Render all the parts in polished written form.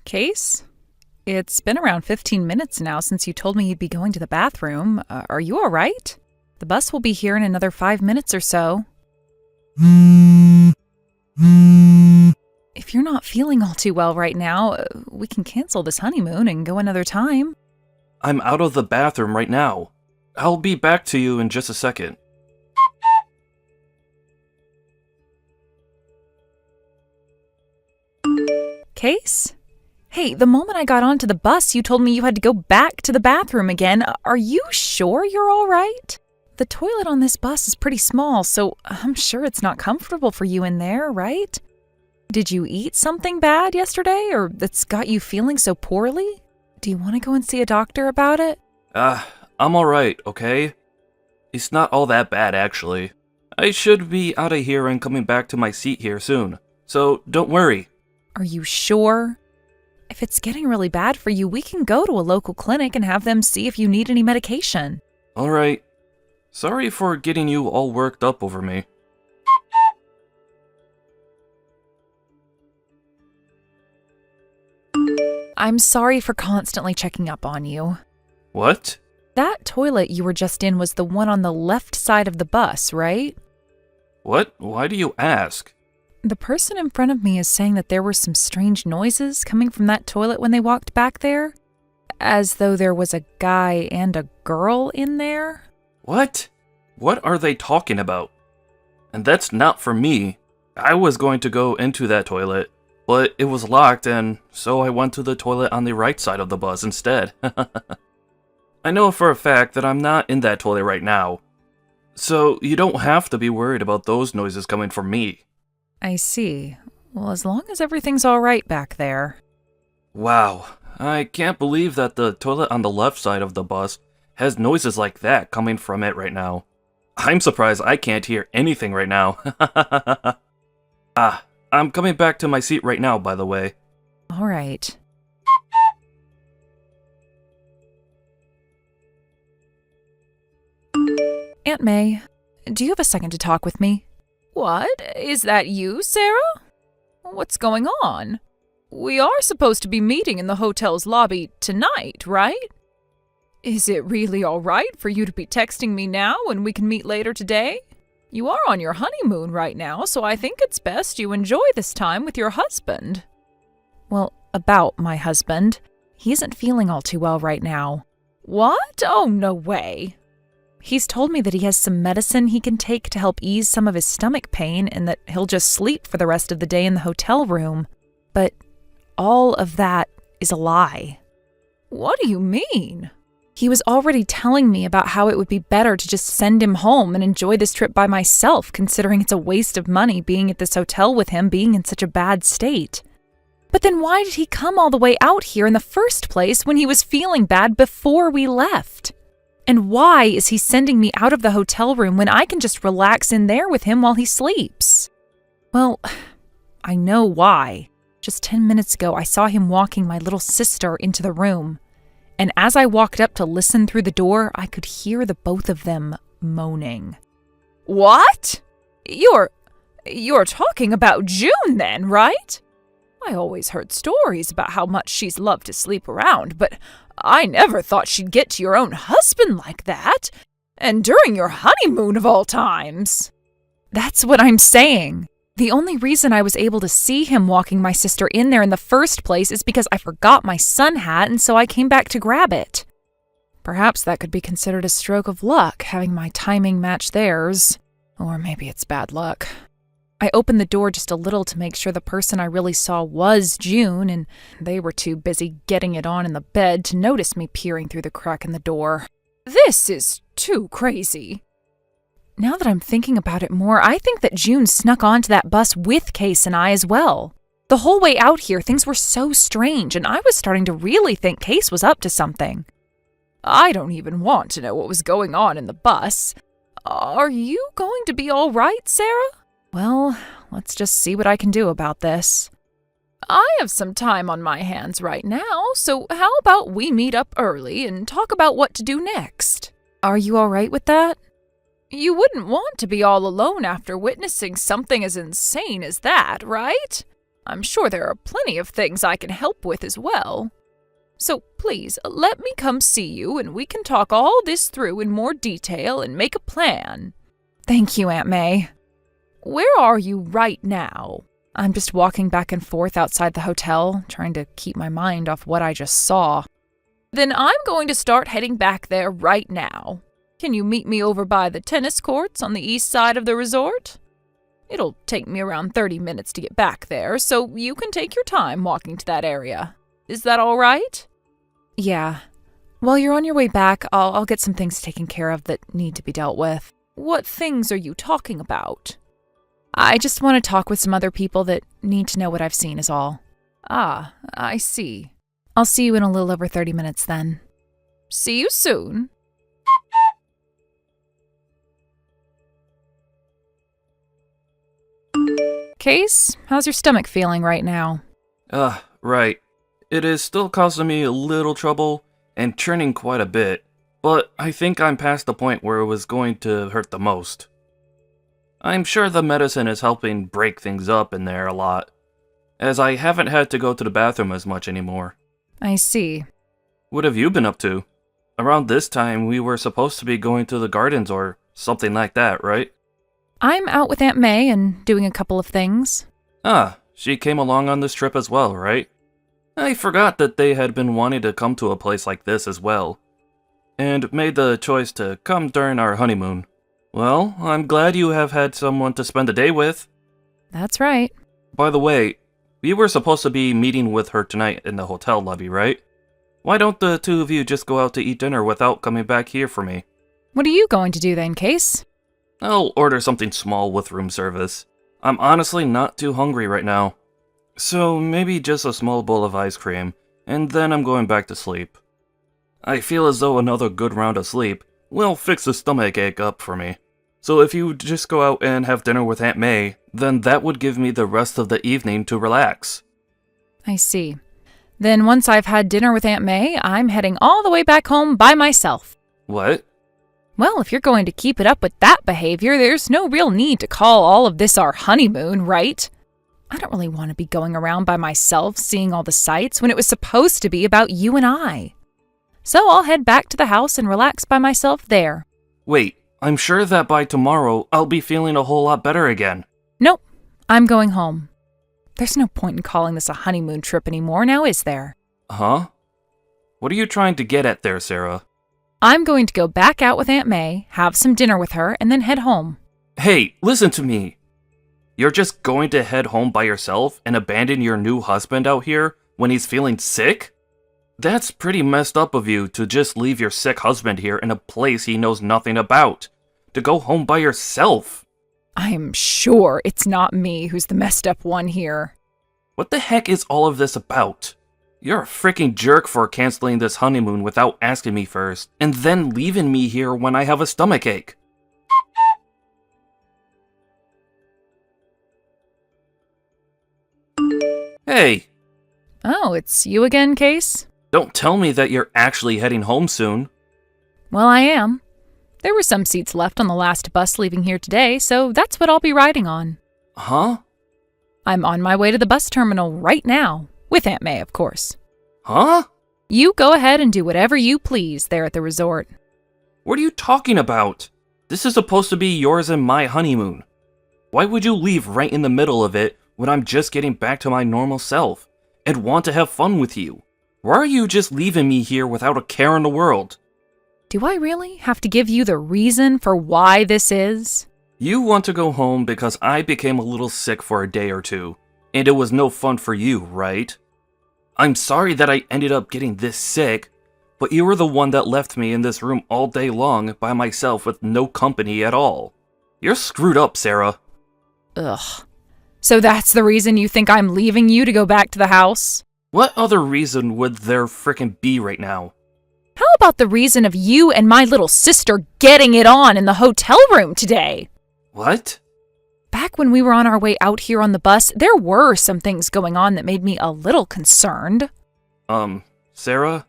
Kase? It's been around 15 minutes now since you told me you'd be going to the bathroom. Are you all right? The bus will be here in another 5 minutes or so. If you're not feeling all too well right now, we can cancel this honeymoon and go another time. I'm out of the bathroom right now. I'll be back to you in just a second. Kase? Hey, the moment I got onto the bus, you told me you had to go back to the bathroom again. Are you sure you're all right? The toilet on this bus is pretty small, so I'm sure it's not comfortable for you in there, right? Did you eat something bad yesterday, or that's got you feeling so poorly? Do you want to go and see a doctor about it? I'm alright, okay? It's not all that bad, actually. I should be out of here and coming back to my seat here soon, so don't worry. Are you sure? If it's getting really bad for you, we can go to a local clinic and have them see if you need any medication. Alright. Sorry for getting you all worked up over me. I'm sorry for constantly checking up on you. What? That toilet you were just in was the one on the left side of the bus, right? What? Why do you ask? The person in front of me is saying that there were some strange noises coming from that toilet when they walked back there. As though there was a guy and a girl in there. What? What are they talking about? And that's not for me. I was going to go into that toilet, but it was locked, and so I went to the toilet on the right side of the bus instead. I know for a fact that I'm not in that toilet right now. So you don't have to be worried about those noises coming from me. I see. Well, as long as everything's all right back there. Wow, I can't believe that the toilet on the left side of the bus has noises like that coming from it right now. I'm surprised I can't hear anything right now. I'm coming back to my seat right now, by the way. All right. Aunt May, do you have a second to talk with me? What? Is that you, Sarah? What's going on? We are supposed to be meeting in the hotel's lobby tonight, right? Is it really all right for you to be texting me now when we can meet later today? You are on your honeymoon right now, so I think it's best you enjoy this time with your husband. Well, about my husband. He isn't feeling all too well right now. What? Oh, no way. He's told me that he has some medicine he can take to help ease some of his stomach pain and that he'll just sleep for the rest of the day in the hotel room. But all of that is a lie. What do you mean? He was already telling me about how it would be better to just send him home and enjoy this trip by myself, considering it's a waste of money being at this hotel with him being in such a bad state. But then why did he come all the way out here in the first place when he was feeling bad before we left? And why is he sending me out of the hotel room when I can just relax in there with him while he sleeps? Well, I know why. Just 10 minutes ago, I saw him walking my little sister into the room. And as I walked up to listen through the door, I could hear the both of them moaning. What? You're talking about June then, right? I always heard stories about how much she's loved to sleep around, but I never thought she'd get to your own husband like that. And during your honeymoon of all times. That's what I'm saying. The only reason I was able to see him walking my sister in there in the first place is because I forgot my sun hat, and so I came back to grab it. Perhaps that could be considered a stroke of luck, having my timing match theirs. Or maybe it's bad luck. I opened the door just a little to make sure the person I really saw was June, and they were too busy getting it on in the bed to notice me peering through the crack in the door. This is too crazy. Now that I'm thinking about it more, I think that June snuck onto that bus with Kase and I as well. The whole way out here, things were so strange, and I was starting to really think Kase was up to something. I don't even want to know what was going on in the bus. Are you going to be all right, Sarah? Well, let's just see what I can do about this. I have some time on my hands right now, so how about we meet up early and talk about what to do next? Are you all right with that? You wouldn't want to be all alone after witnessing something as insane as that, right? I'm sure there are plenty of things I can help with as well. So please, let me come see you and we can talk all this through in more detail and make a plan. Thank you, Aunt May. Where are you right now? I'm just walking back and forth outside the hotel, trying to keep my mind off what I just saw. Then I'm going to start heading back there right now. Can you meet me over by the tennis courts on the east side of the resort? It'll take me around 30 minutes to get back there, so you can take your time walking to that area. Is that all right? Yeah. While you're on your way back, I'll get some things taken care of that need to be dealt with. What things are you talking about? I just want to talk with some other people that need to know what I've seen is all. Ah, I see. I'll see you in a little over 30 minutes then. See you soon. Kase, how's your stomach feeling right now? Right. It is still causing me a little trouble and churning quite a bit, but I think I'm past the point where it was going to hurt the most. I'm sure the medicine is helping break things up in there a lot, as I haven't had to go to the bathroom as much anymore. I see. What have you been up to? Around this time, we were supposed to be going to the gardens or something like that, right? I'm out with Aunt May and doing a couple of things. Ah, she came along on this trip as well, right? I forgot that they had been wanting to come to a place like this as well, and made the choice to come during our honeymoon. Well, I'm glad you have had someone to spend the day with. That's right. By the way, we were supposed to be meeting with her tonight in the hotel lobby, right? Why don't the two of you just go out to eat dinner without coming back here for me? What are you going to do then, Kase? I'll order something small with room service. I'm honestly not too hungry right now. So maybe just a small bowl of ice cream, and then I'm going back to sleep. I feel as though another good round of sleep will fix the stomach ache up for me. So if you just go out and have dinner with Aunt May, then that would give me the rest of the evening to relax. I see. Then once I've had dinner with Aunt May, I'm heading all the way back home by myself. What? Well, if you're going to keep it up with that behavior, there's no real need to call all of this our honeymoon, right? I don't really want to be going around by myself seeing all the sights when it was supposed to be about you and I. So I'll head back to the house and relax by myself there. Wait, I'm sure that by tomorrow I'll be feeling a whole lot better again. Nope, I'm going home. There's no point in calling this a honeymoon trip anymore, now is there? Huh? What are you trying to get at there, Sarah? I'm going to go back out with Aunt May, have some dinner with her, and then head home. Hey, listen to me. You're just going to head home by yourself and abandon your new husband out here when he's feeling sick? That's pretty messed up of you to just leave your sick husband here in a place he knows nothing about. To go home by yourself. I'm sure it's not me who's the messed up one here. What the heck is all of this about? You're a freaking jerk for canceling this honeymoon without asking me first, and then leaving me here when I have a stomachache. Hey! Oh, it's you again, Kase? Don't tell me that you're actually heading home soon. Well, I am. There were some seats left on the last bus leaving here today, so that's what I'll be riding on. Huh? I'm on my way to the bus terminal right now. With Aunt May, of course. Huh? You go ahead and do whatever you please there at the resort. What are you talking about? This is supposed to be yours and my honeymoon. Why would you leave right in the middle of it when I'm just getting back to my normal self and want to have fun with you? Why are you just leaving me here without a care in the world? Do I really have to give you the reason for why this is? You want to go home because I became a little sick for a day or two, and it was no fun for you, right? I'm sorry that I ended up getting this sick, but you were the one that left me in this room all day long by myself with no company at all. You're screwed up, Sarah. Ugh. So that's the reason you think I'm leaving you to go back to the house? What other reason would there frickin' be right now? How about the reason of you and my little sister getting it on in the hotel room today? What? Back when we were on our way out here on the bus, there were some things going on that made me a little concerned. Sarah?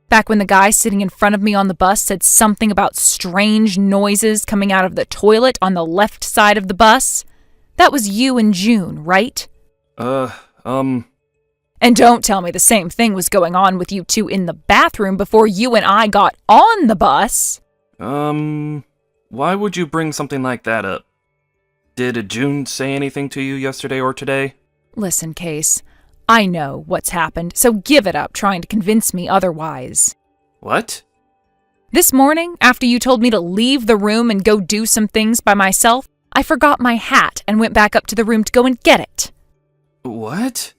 Back when the guy sitting in front of me on the bus said something about strange noises coming out of the toilet on the left side of the bus. That was you and June, right? And don't tell me the same thing was going on with you two in the bathroom before you and I got on the bus. Why would you bring something like that up? Did June say anything to you yesterday or today? Listen, Kase, I know what's happened, so give it up trying to convince me otherwise. What? This morning, after you told me to leave the room and go do some things by myself, I forgot my hat and went back up to the room to go and get it. What?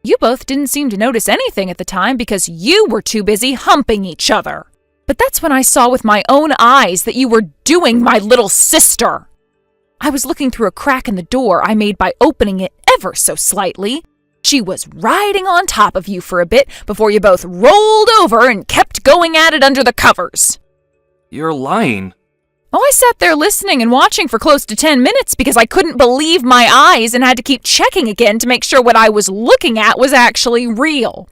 You both didn't seem to notice anything at the time because you were too busy humping each other. But that's when I saw with my own eyes that you were doing my little sister. I was looking through a crack in the door I made by opening it ever so slightly. She was riding on top of you for a bit before you both rolled over and kept going at it under the covers. You're lying. Oh, I sat there listening and watching for close to 10 minutes because I couldn't believe my eyes and had to keep checking again to make sure what I was looking at was actually real.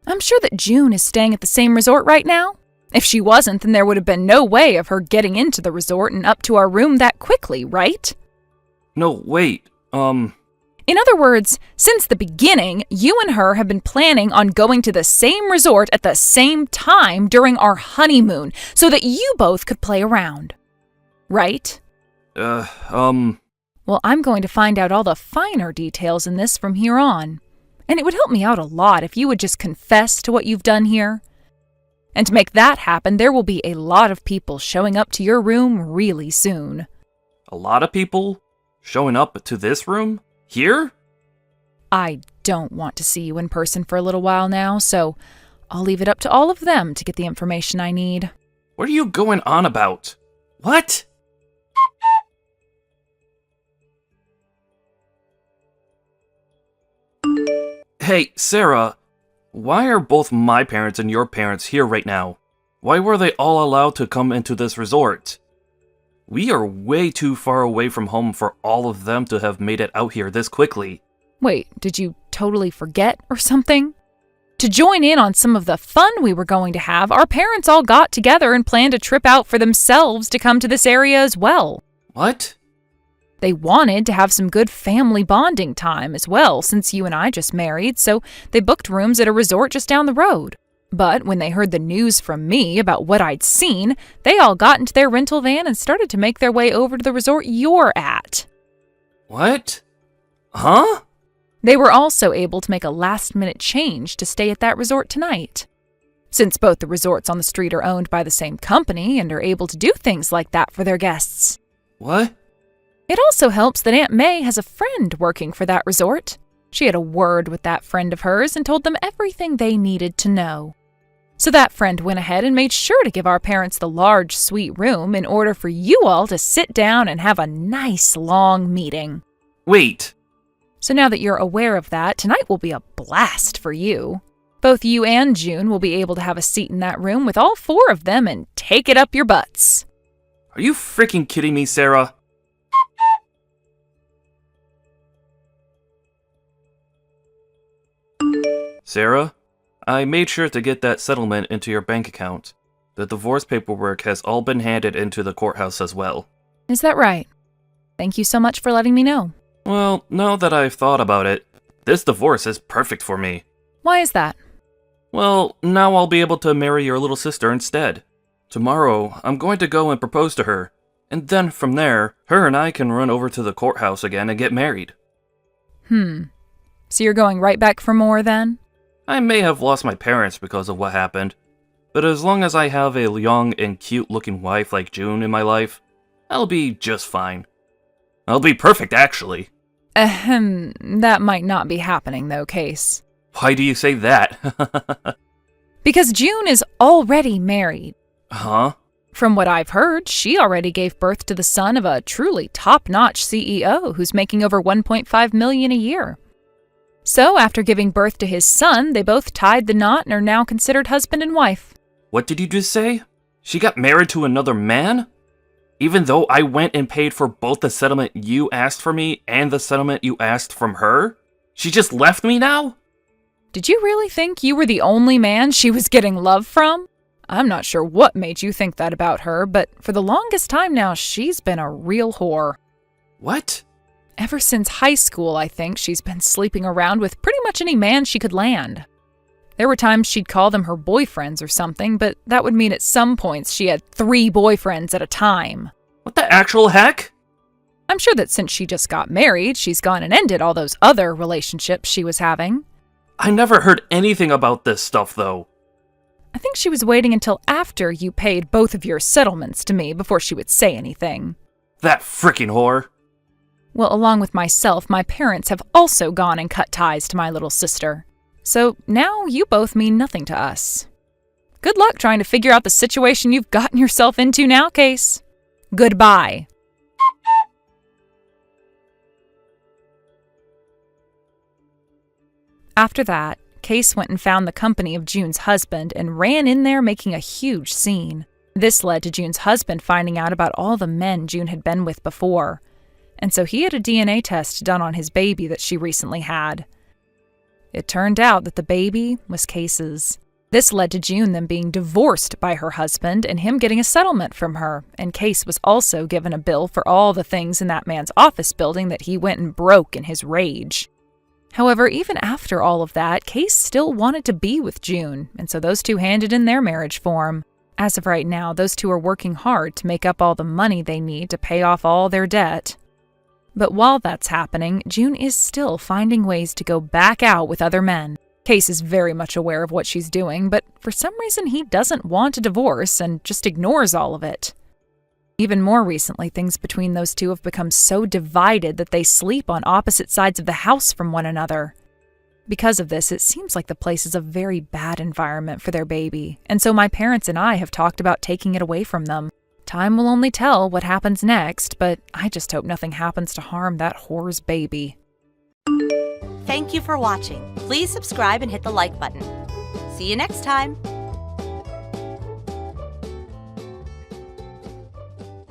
I'm sure that June is staying at the same resort right now. If she wasn't, then there would have been no way of her getting into the resort and up to our room that quickly, right? No, wait, In other words, since the beginning, you and her have been planning on going to the same resort at the same time during our honeymoon so that you both could play around. Right? Well, I'm going to find out all the finer details in this from here on. And it would help me out a lot if you would just confess to what you've done here. And to make that happen, there will be a lot of people showing up to your room really soon. A lot of people showing up to this room? Here? I don't want to see you in person for a little while now, so I'll leave it up to all of them to get the information I need. What are you going on about? What? Hey, Sarah, why are both my parents and your parents here right now? Why were they all allowed to come into this resort? We are way too far away from home for all of them to have made it out here this quickly. Wait, did you totally forget or something? To join in on some of the fun we were going to have, our parents all got together and planned a trip out for themselves to come to this area as well. What? They wanted to have some good family bonding time as well, since you and I just married, so they booked rooms at a resort just down the road. But when they heard the news from me about what I'd seen, they all got into their rental van and started to make their way over to the resort you're at. What? Huh? They were also able to make a last-minute change to stay at that resort tonight. Since both the resorts on the street are owned by the same company and are able to do things like that for their guests. What? It also helps that Aunt May has a friend working for that resort. She had a word with that friend of hers and told them everything they needed to know. So that friend went ahead and made sure to give our parents the large, sweet room in order for you all to sit down and have a nice, long meeting. Wait. So now that you're aware of that, tonight will be a blast for you. Both you and June will be able to have a seat in that room with all four of them and take it up your butts. Are you freaking kidding me, Sarah? Sarah, I made sure to get that settlement into your bank account. The divorce paperwork has all been handed into the courthouse as well. Is that right? Thank you so much for letting me know. Well, now that I've thought about it, this divorce is perfect for me. Why is that? Well, now I'll be able to marry your little sister instead. Tomorrow, I'm going to go and propose to her, and then from there, her and I can run over to the courthouse again and get married. So you're going right back for more then? I may have lost my parents because of what happened, but as long as I have a young and cute-looking wife like June in my life, I'll be just fine. I'll be perfect, actually. That might not be happening though, Kase. Why do you say that? Because June is already married. Huh? From what I've heard, she already gave birth to the son of a truly top-notch CEO who's making over $1.5 million a year. So, after giving birth to his son, they both tied the knot and are now considered husband and wife. What did you just say? She got married to another man? Even though I went and paid for both the settlement you asked for me and the settlement you asked from her? She just left me now? Did you really think you were the only man she was getting love from? I'm not sure what made you think that about her, but for the longest time now, she's been a real whore. What? Ever since high school, I think, she's been sleeping around with pretty much any man she could land. There were times she'd call them her boyfriends or something, but that would mean at some points she had 3 boyfriends at a time. What the actual heck? I'm sure that since she just got married, she's gone and ended all those other relationships she was having. I never heard anything about this stuff, though. I think she was waiting until after you paid both of your settlements to me before she would say anything. That frickin' whore. Well, along with myself, my parents have also gone and cut ties to my little sister. So now you both mean nothing to us. Good luck trying to figure out the situation you've gotten yourself into now, Kase. Goodbye. After that, Kase went and found the company of June's husband and ran in there making a huge scene. This led to June's husband finding out about all the men June had been with before, and so he had a DNA test done on his baby that she recently had. It turned out that the baby was Kase's. This led to June then being divorced by her husband and him getting a settlement from her, and Kase was also given a bill for all the things in that man's office building that he went and broke in his rage. However, even after all of that, Kase still wanted to be with June, and so those two handed in their marriage form. As of right now, those two are working hard to make up all the money they need to pay off all their debt. But while that's happening, June is still finding ways to go back out with other men. Kase is very much aware of what she's doing, but for some reason he doesn't want a divorce and just ignores all of it. Even more recently, things between those two have become so divided that they sleep on opposite sides of the house from one another. Because of this, it seems like the place is a very bad environment for their baby, and so my parents and I have talked about taking it away from them. Time will only tell what happens next, but I just hope nothing happens to harm that whore's baby. Thank you for watching. Please subscribe and hit the like button. See you next time.